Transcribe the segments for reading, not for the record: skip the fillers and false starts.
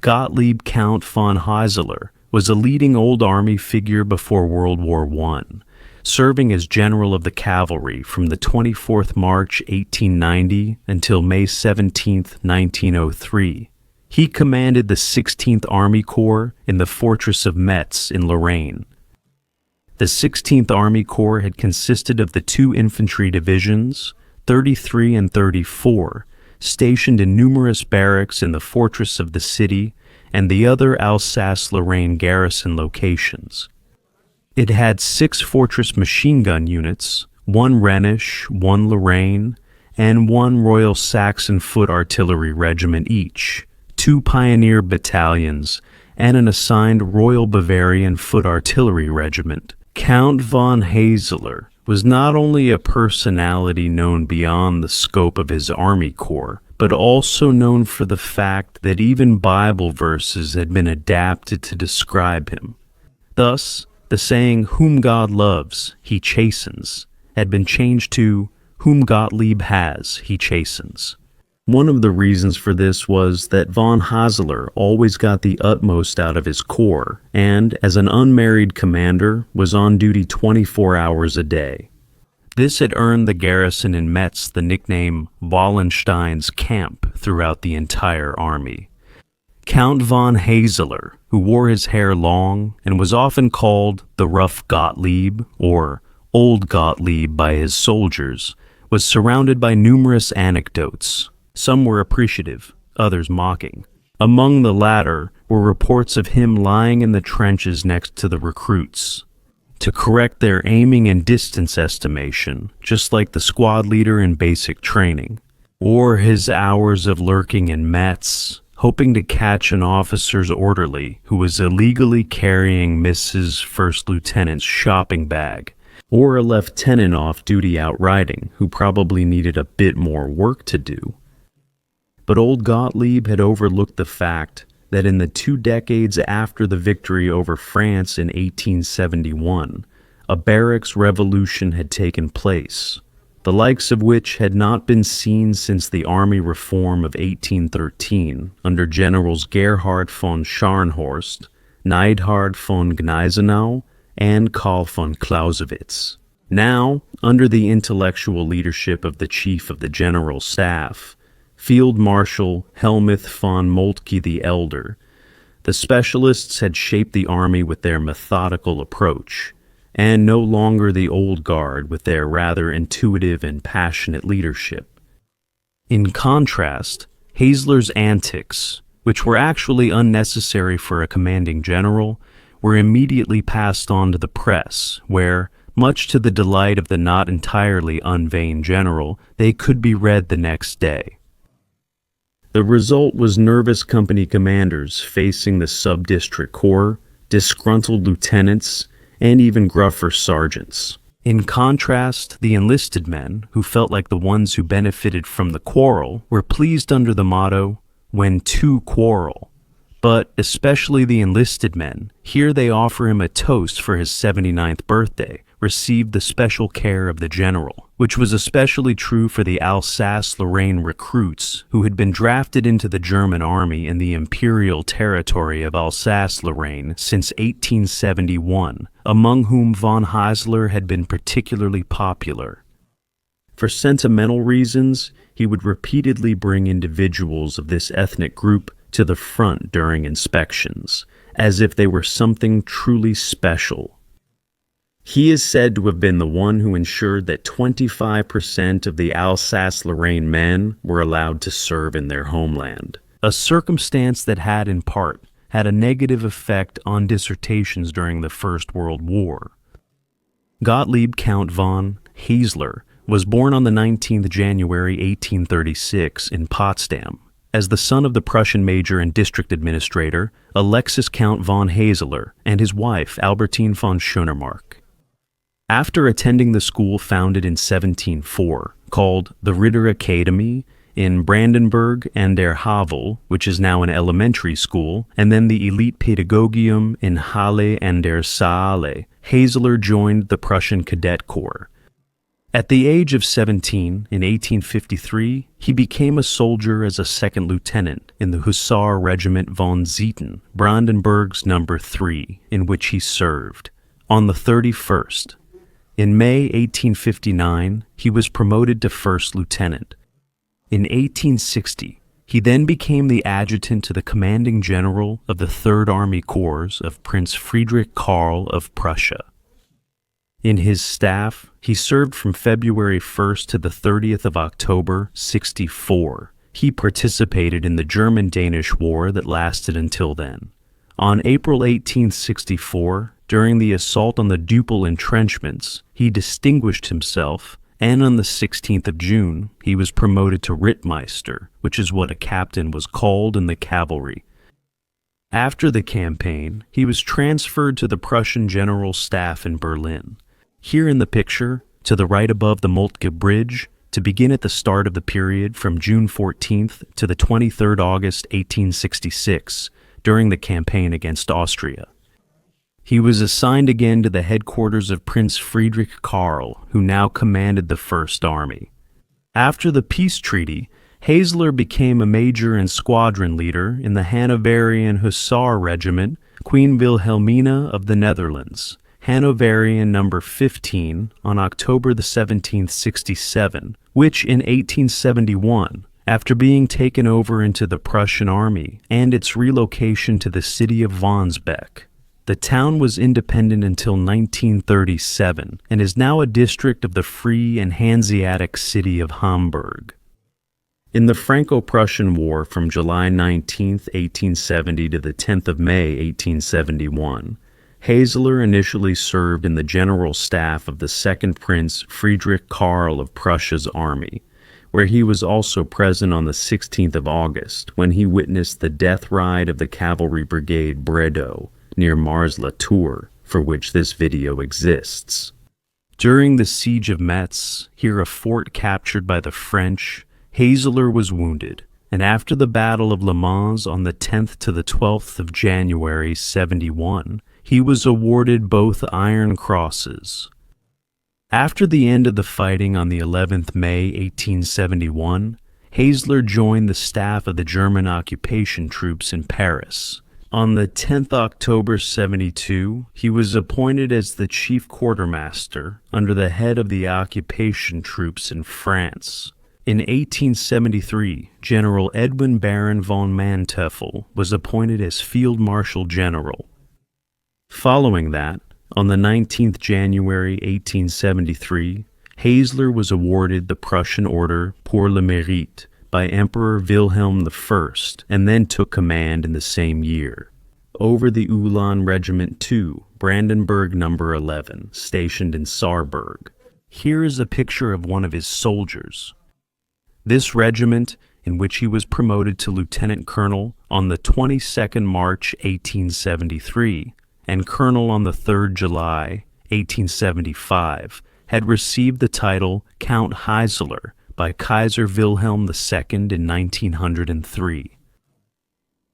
Gottlieb Count von Haeseler was a leading Old Army figure before World War I, serving as general of the cavalry from the 24th March 1890 until May 17, 1903. He commanded the 16th Army Corps in the fortress of Metz in Lorraine. The 16th Army Corps had consisted of the two infantry divisions, 33 and 34, stationed in numerous barracks in the fortress of the city and the other Alsace-Lorraine garrison locations. It had 6 fortress machine gun units, 1 Rhenish, 1 Lorraine, and 1 Royal Saxon Foot Artillery Regiment each, 2 pioneer battalions, and an assigned Royal Bavarian Foot Artillery Regiment. Count von Haeseler was not only a personality known beyond the scope of his army corps, but also known for the fact that even Bible verses had been adapted to describe him. Thus, the saying, "Whom God loves, he chastens," had been changed to, "Whom Gottlieb has, he chastens." One of the reasons for this was that von Haeseler always got the utmost out of his corps, and, as an unmarried commander, was on duty 24 hours a day. This had earned the garrison in Metz the nickname Wallenstein's Camp throughout the entire army. Count von Haeseler, who wore his hair long and was often called the Rough Gottlieb or Old Gottlieb by his soldiers, was surrounded by numerous anecdotes. Some were appreciative, others mocking. Among the latter were reports of him lying in the trenches next to the recruits to correct their aiming and distance estimation, just like the squad leader in basic training, or his hours of lurking in Metz, hoping to catch an officer's orderly who was illegally carrying Mrs. First Lieutenant's shopping bag, or a lieutenant off duty out riding who probably needed a bit more work to do. But old Gottlieb had overlooked the fact that in the 2 decades after the victory over France in 1871, a barracks revolution had taken place, the likes of which had not been seen since the army reform of 1813 under Generals Gerhard von Scharnhorst, Neidhard von Gneisenau, and Karl von Clausewitz. Now, under the intellectual leadership of the Chief of the General Staff, Field Marshal Helmuth von Moltke the Elder, the specialists had shaped the army with their methodical approach, and no longer the old guard with their rather intuitive and passionate leadership. In contrast, Haeseler's antics, which were actually unnecessary for a commanding general, were immediately passed on to the press, where, much to the delight of the not entirely unvain general, they could be read the next day. The result was nervous company commanders facing the sub-district corps, disgruntled lieutenants, and even gruffer sergeants. In contrast, the enlisted men, who felt like the ones who benefited from the quarrel, were pleased under the motto, "When two quarrel." But especially the enlisted men, here they offer him a toast for his 79th birthday, received the special care of the general, which was especially true for the Alsace-Lorraine recruits who had been drafted into the German army in the imperial territory of Alsace-Lorraine since 1871, among whom von Haeseler had been particularly popular. For sentimental reasons, he would repeatedly bring individuals of this ethnic group to the front during inspections, as if they were something truly special. He is said to have been the one who ensured that 25% of the Alsace-Lorraine men were allowed to serve in their homeland, a circumstance that had, in part, had a negative effect on dissertations during the First World War. Gottlieb Count von Haeseler was born on the 19th January 1836 in Potsdam, as the son of the Prussian major and district administrator, Alexis Count von Haeseler, and his wife, Albertine von Schönermark. After attending the school founded in 1704, called the Ritter Academy, in Brandenburg and der Havel, which is now an elementary school, and then the Elite Pädagogium in Halle an der Saale, Haeseler joined the Prussian Cadet Corps. At the age of 17, in 1853, he became a soldier as a second lieutenant in the Hussar Regiment von Zieten, Brandenburg's number 3, in which he served. On the 31st, in May 1859, he was promoted to first lieutenant. In 1860, he then became the adjutant to the commanding general of the Third Army Corps of Prince Friedrich Karl of Prussia. In his staff, he served from February 1st to the 30th of October, 64. He participated in the German-Danish War that lasted until then. On April 1864, during the assault on the Duple entrenchments, he distinguished himself, and on the 16th of June, he was promoted to Rittmeister, which is what a captain was called in the cavalry. After the campaign, he was transferred to the Prussian General Staff in Berlin. Here in the picture, to the right above the Moltke Bridge, to begin at the start of the period from June 14th to the 23rd August 1866, during the campaign against Austria. He was assigned again to the headquarters of Prince Friedrich Karl, who now commanded the First Army. After the peace treaty, Haeseler became a major and squadron leader in the Hanoverian Hussar Regiment, Queen Wilhelmina of the Netherlands, Hanoverian number 15, on October the 17th, 67, which in 1871, after being taken over into the Prussian army and its relocation to the city of Wandsbek, the town was independent until 1937 and is now a district of the free and Hanseatic city of Hamburg. In the Franco-Prussian War from July 19, 1870 to the 10th of May, 1871, Haeseler initially served in the general staff of the second Prince Friedrich Karl of Prussia's army, where he was also present on the 16th of August when he witnessed the death ride of the cavalry brigade Bredow near Mars-la-Tour, for which this video exists. During the siege of Metz, here a fort captured by the French, Haeseler was wounded, and after the Battle of Le Mans on the 10th to the 12th of January 71, he was awarded both Iron Crosses. After the end of the fighting on the 11th May 1871, Haeseler joined the staff of the German occupation troops in Paris. On the 10th October 72, he was appointed as the chief quartermaster under the head of the occupation troops in France. In 1873, General Edwin Baron von Manteuffel was appointed as Field Marshal General. Following that, on the 19th January 1873, Haeseler was awarded the Prussian Order pour le Mérite by Emperor Wilhelm I, and then took command in the same year. Over the Ulan Regiment II, Brandenburg No. 11, stationed in Saarburg. Here is a picture of one of his soldiers. This regiment, in which he was promoted to lieutenant colonel on the 22nd March 1873, and colonel on the 3rd July 1875, had received the title Count Haeseler by Kaiser Wilhelm II in 1903.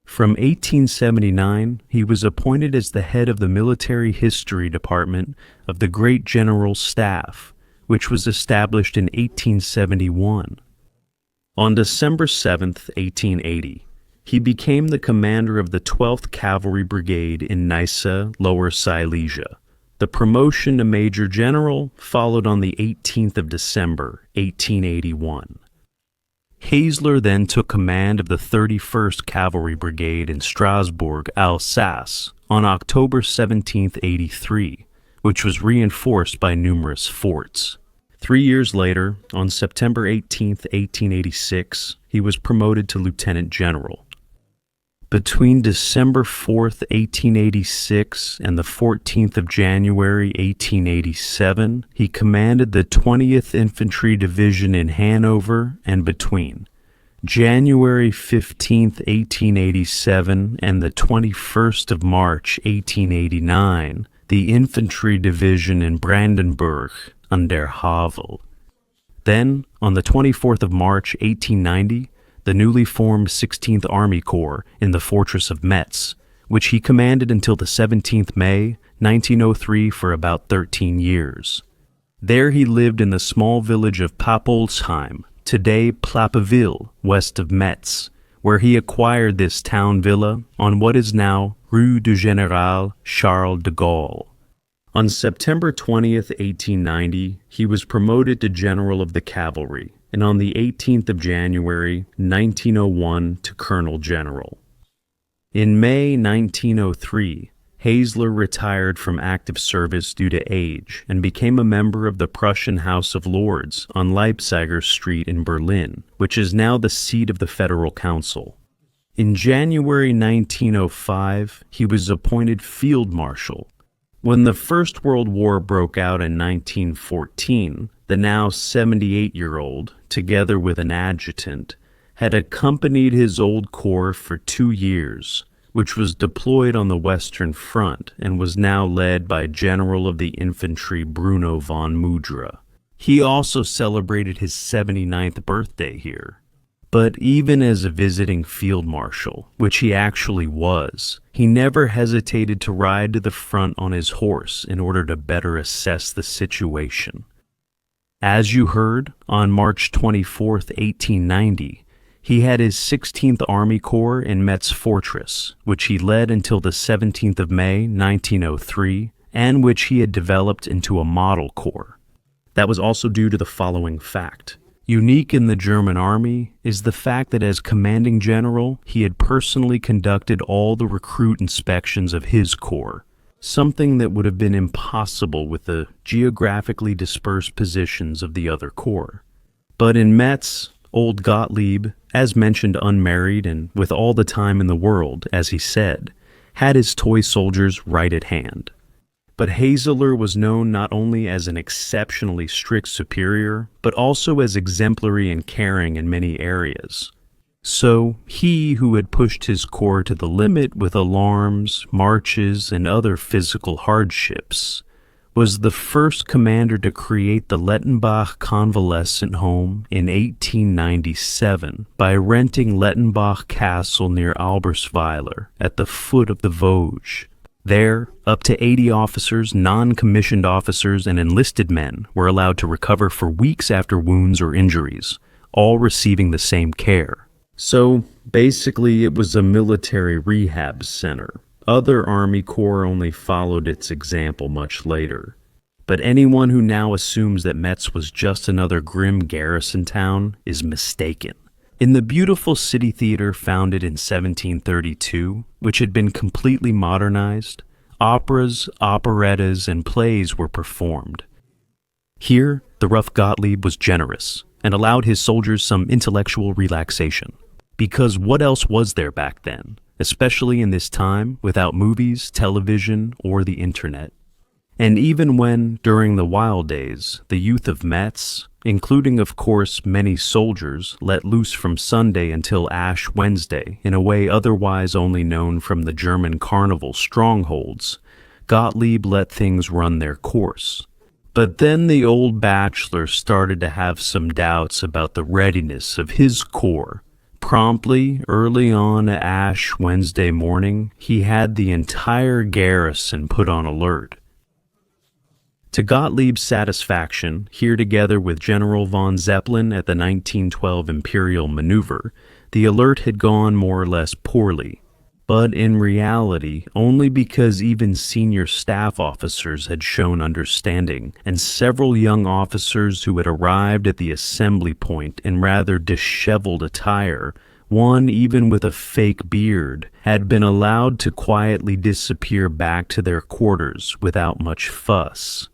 From 1879, he was appointed as the head of the Military History Department of the Great General Staff, which was established in 1871. On December 7, 1880, he became the commander of the 12th Cavalry Brigade in Neisse, Lower Silesia. The promotion to Major General followed on the 18th of December, 1881. Haeseler then took command of the 31st Cavalry Brigade in Strasbourg, Alsace, on October 17, 83, which was reinforced by numerous forts. 3 years later, on September 18, 1886, he was promoted to lieutenant general. Between December 4, 1886 and the 14th of January, 1887, he commanded the 20th Infantry Division in Hanover, and between January 15, 1887 and the 21st of March, 1889, the Infantry Division in Brandenburg, an der Havel. Then, on the 24th of March, 1890, the newly formed 16th Army Corps in the fortress of Metz, which he commanded until the 17th May, 1903 for about 13 years. There he lived in the small village of Papolsheim, today Plappeville, west of Metz, where he acquired this town villa on what is now Rue du Général Charles de Gaulle. On September 20th, 1890, he was promoted to General of the Cavalry, and on the 18th of January, 1901, to Colonel General. In May 1903, Haeseler retired from active service due to age and became a member of the Prussian House of Lords on Leipziger Street in Berlin, which is now the seat of the Federal Council. In January 1905, he was appointed Field Marshal. When the First World War broke out in 1914, the now 78-year-old, together with an adjutant, had accompanied his old corps for 2 years, which was deployed on the Western Front and was now led by General of the Infantry Bruno von Mudra. He also celebrated his 79th birthday here. But even as a visiting field marshal, which he actually was, he never hesitated to ride to the front on his horse in order to better assess the situation. As you heard, on March 24th, 1890, he had his 16th Army Corps in Metz Fortress, which he led until the 17th of May, 1903, and which he had developed into a model corps. That was also due to the following fact. Unique in the German army is the fact that as commanding general, he had personally conducted all the recruit inspections of his corps, something that would have been impossible with the geographically dispersed positions of the other corps. But in Metz, old Gottlieb, as mentioned unmarried and with all the time in the world, as he said, had his toy soldiers right at hand. But Haeseler was known not only as an exceptionally strict superior, but also as exemplary and caring in many areas. So he who had pushed his corps to the limit with alarms, marches, and other physical hardships, was the first commander to create the Lettenbach Convalescent Home in 1897 by renting Lettenbach Castle near Albersweiler at the foot of the Vosges. There, up to 80 officers, non-commissioned officers, and enlisted men were allowed to recover for weeks after wounds or injuries, all receiving the same care. So, basically, it was a military rehab center. Other Army Corps only followed its example much later. But anyone who now assumes that Metz was just another grim garrison town is mistaken. In the beautiful city theater founded in 1732, which had been completely modernized, operas, operettas, and plays were performed. Here, the rough Gottlieb was generous and allowed his soldiers some intellectual relaxation. Because what else was there back then, especially in this time without movies, television, or the internet? And even when, during the wild days, the youth of Metz, including of course many soldiers, let loose from Sunday until Ash Wednesday in a way otherwise only known from the German carnival strongholds, Gottlieb let things run their course. But then the old bachelor started to have some doubts about the readiness of his corps. Promptly, early on Ash Wednesday morning, he had the entire garrison put on alert. To Gottlieb's satisfaction, here together with General von Zeppelin at the 1912 Imperial Maneuver, the alert had gone more or less poorly, but in reality only because even senior staff officers had shown understanding, and several young officers who had arrived at the assembly point in rather disheveled attire, one even with a fake beard, had been allowed to quietly disappear back to their quarters without much fuss.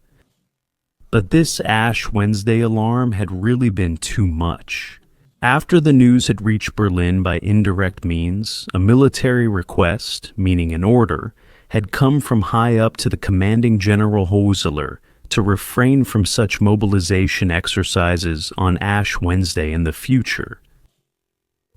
But this Ash Wednesday alarm had really been too much. After the news had reached Berlin by indirect means, a military request, meaning an order, had come from high up to the commanding General Haeseler to refrain from such mobilization exercises on Ash Wednesday in the future.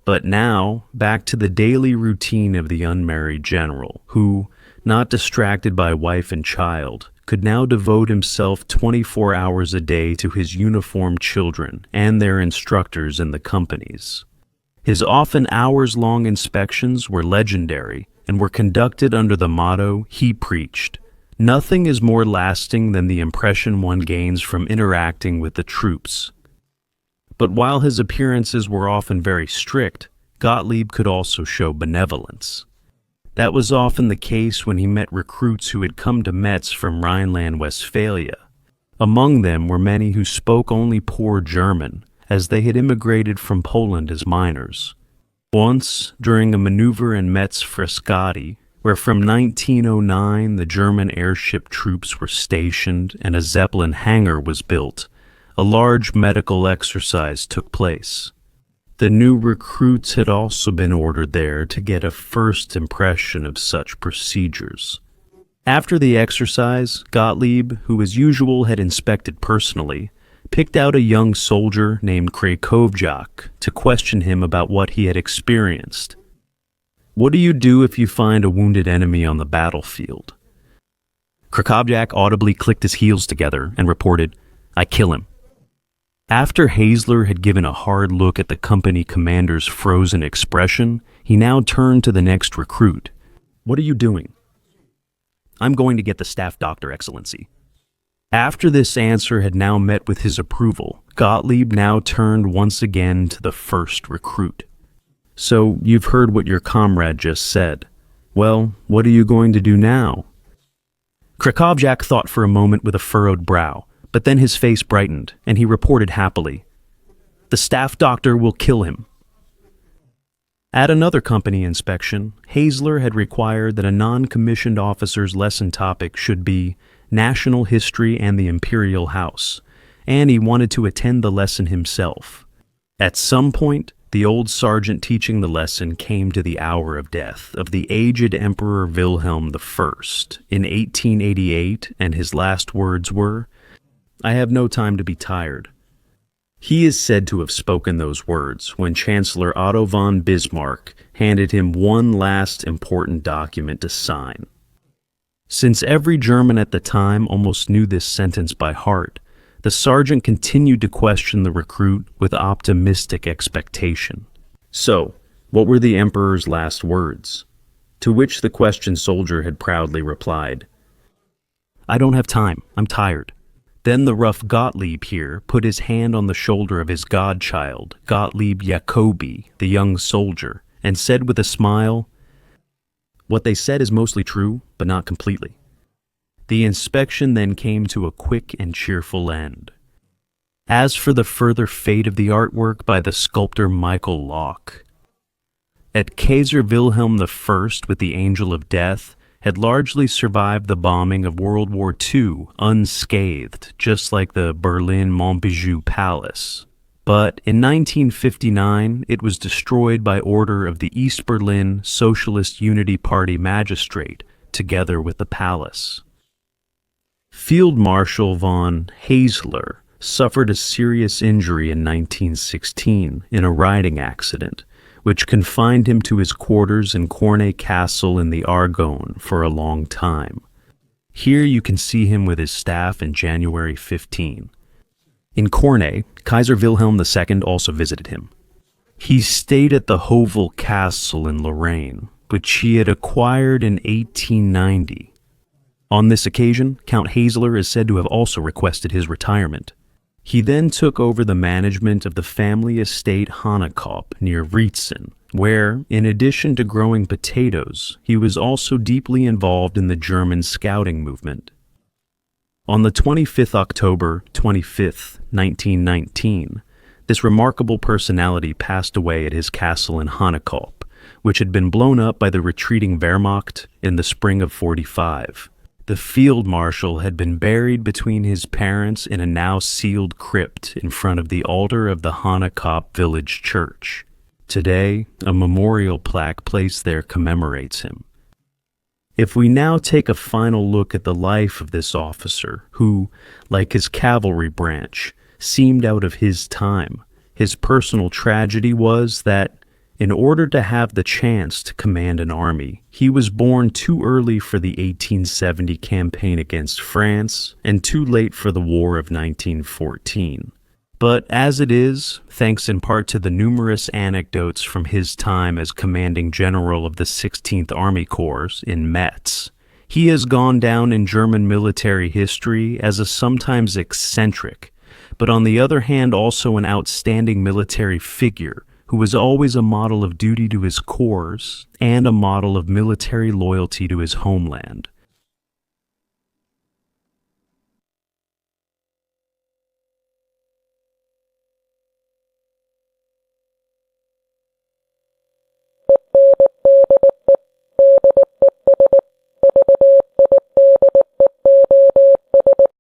But now, back to the daily routine of the unmarried general, who, not distracted by wife and child, could now devote himself 24 hours a day to his uniformed children and their instructors in the companies. His often hours-long inspections were legendary and were conducted under the motto he preached, Nothing is more lasting than the impression one gains from interacting with the troops. But while his appearances were often very strict, Gottlieb could also show benevolence. That was often the case when he met recruits who had come to Metz from Rhineland-Westphalia. Among them were many who spoke only poor German, as they had immigrated from Poland as minors. Once, during a maneuver in Metz Frascati, where from 1909 the German airship troops were stationed and a Zeppelin hangar was built, a large medical exercise took place. The new recruits had also been ordered there to get a first impression of such procedures. After the exercise, Gottlieb, who as usual had inspected personally, picked out a young soldier named Franco-Prussian to question him about what he had experienced. "What do you do if you find a wounded enemy on the battlefield?" Franco-Prussian audibly clicked his heels together and reported, "I kill him." After Haeseler had given a hard look at the company commander's frozen expression, he now turned to the next recruit. "What are you doing?" "I'm going to get the staff doctor, Excellency." After this answer had now met with his approval, Gottlieb now turned once again to the first recruit. "So you've heard what your comrade just said. Well, what are you going to do now?" Franco-Prussian thought for a moment with a furrowed brow, but then his face brightened, and he reported happily, "The staff doctor will kill him." At another company inspection, Haeseler had required that a non-commissioned officer's lesson topic should be National History and the Imperial House, and he wanted to attend the lesson himself. At some point, the old sergeant teaching the lesson came to the hour of death of the aged Emperor Wilhelm I in 1888, and his last words were, "I have no time to be tired." He is said to have spoken those words when Chancellor Otto von Bismarck handed him one last important document to sign. Since every German at the time almost knew this sentence by heart, the sergeant continued to question the recruit with optimistic expectation. "So, what were the Emperor's last words?" To which the questioned soldier had proudly replied, "I don't have time, I'm tired." Then the rough Gottlieb here put his hand on the shoulder of his godchild, Gottlieb Jacobi, the young soldier, and said with a smile, "What they said is mostly true, but not completely." The inspection then came to a quick and cheerful end. As for the further fate of the artwork by the sculptor Michael Locke, at Kaiser Wilhelm I with the Angel of Death, had largely survived the bombing of World War II unscathed, just like the Berlin Montbijou Palace. But in 1959, it was destroyed by order of the East Berlin Socialist Unity Party magistrate, together with the palace. Field Marshal von Haeseler suffered a serious injury in 1916 in a riding accident, which confined him to his quarters in Cornay Castle in the Argonne for a long time. Here you can see him with his staff in January 15. In Cornay, Kaiser Wilhelm II also visited him. He stayed at the Hovel Castle in Lorraine, which he had acquired in 1890. On this occasion, Count Haeseler is said to have also requested his retirement. He then took over the management of the family estate Hanekopp near Rietzen, where, in addition to growing potatoes, he was also deeply involved in the German scouting movement. On the 25th October 1919, this remarkable personality passed away at his castle in Hanekopp, which had been blown up by the retreating Wehrmacht in the spring of '45. The field marshal had been buried between his parents in a now sealed crypt in front of the altar of the Hanekopp village church. Today, a memorial plaque placed there commemorates him. If we now take a final look at the life of this officer, who, like his cavalry branch, seemed out of his time, his personal tragedy was that, in order to have the chance to command an army, he was born too early for the 1870 campaign against France and too late for the War of 1914. But as it is, thanks in part to the numerous anecdotes from his time as commanding general of the 16th Army Corps in Metz, He has gone down in German military history as a sometimes eccentric, but on the other hand also an outstanding military figure who was always a model of duty to his corps and a model of military loyalty to his homeland.